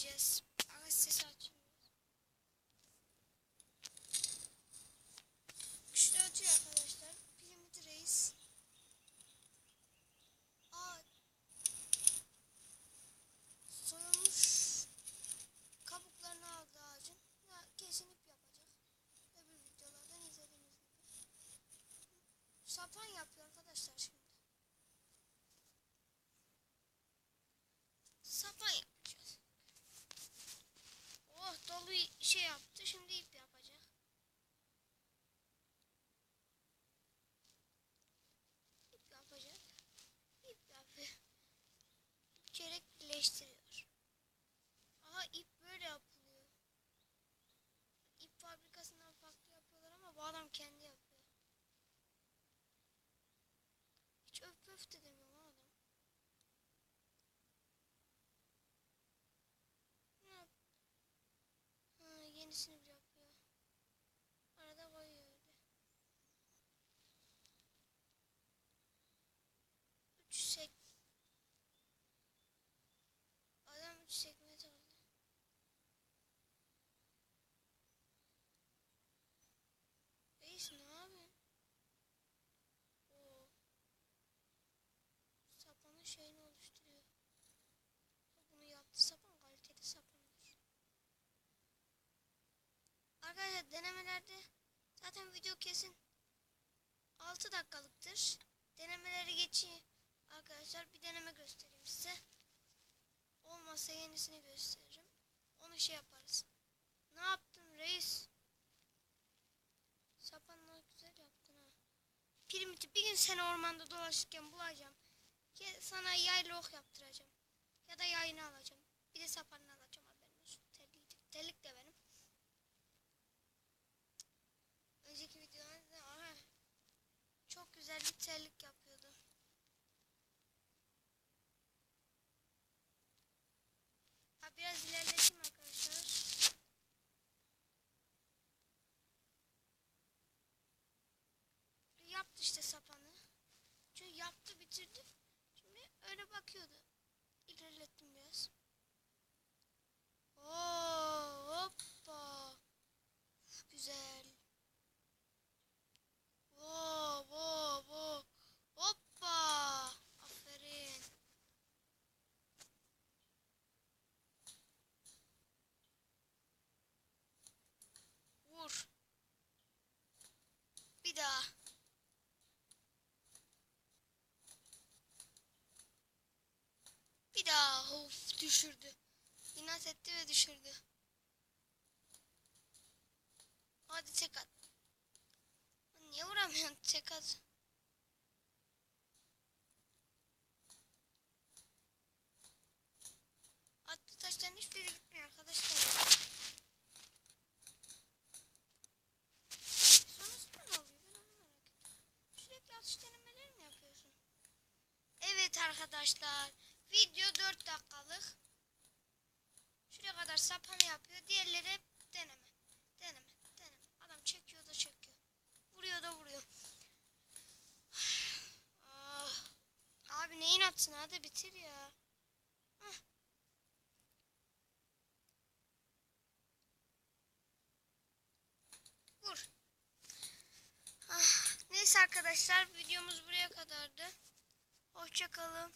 deneyeceğiz. Ama sesi açmıyor. Güçlü atıyor arkadaşlar. Pilimit reis. Aa, soyulmuş kabuklarını aldı ağacın. Ya, kesin ip yapacak. Öbür videolardan izlediğimiz gibi. Sapan yapıyor arkadaşlar şimdi. Sapan yapacağız. Oh, dolu şey yaptı. Şimdi ip yapacak. İp yapacak. İp yapıyor. Çeyrek birleştiriyor. Aha, ip böyle yapılıyor. İp fabrikasından farklı yapıyorlar ama bu adam kendi yapıyor. Hiç öf öf de demiyor lan adam. Ne yap? Ha, yenisini bir yapıyor. Arada koyuyor öyle. 3 sek. Adam 3 sekme aldı. Reis ne yapıyorsun? Oo. Sapanın şeyini oluşturuyor. Bunu yaptı sapan kaliteli sapandır. Arkadaşlar denemelerde zaten video kesin 6 dakikalıktır. Denemeleri geçeyim. Arkadaşlar bir deneme göstereyim size. Olmazsa yenisini gösteririm. Onu şey yaparız. Ne yaptın reis? Sapanla güzel yaptın ha. Pirimiti bir gün seni ormanda dolaşırken bulacağım. Ki sana yaylı ok yaptıracağım. Ya da yayını alacağım. Bir de sapanını alacağım, haberin olsun. Terlik de benim. Önceki videolarda aha, çok güzel bir terlik yapıyordu. Ha, biraz ilerleteyim arkadaşlar. Yaptı işte sapanı. Çünkü yaptı, bitirdi. Şimdi öyle bakıyordu. İlerlettim biraz. Oo, hoppa. Güzel. Wow, wow, wow. Hoppa. Aferin. Vur. Bir daha. Bir daha. Of, düşürdü. İnat etti ve düşürdü. Hadi tek at. Niye vuramıyorsun? Tek at. Atlı taşların hiçbiri gitmiyor arkadaşlar. Sonrasında ne oluyor? Ben onu merak ettim. Sürekli atış denemeleri mi yapıyorsun? Evet arkadaşlar. Video 4 dakikalık. Şuraya kadar sapanı yapıyor. Diğerleri hep deneme. Deneme. Deneme. Adam çekiyor da çekiyor. Vuruyor da vuruyor. Ah. Abi neyin atsın? Hadi bitir ya. Hah. Vur. Ah. Neyse arkadaşlar, videomuz buraya kadardı. Hoşça kalın.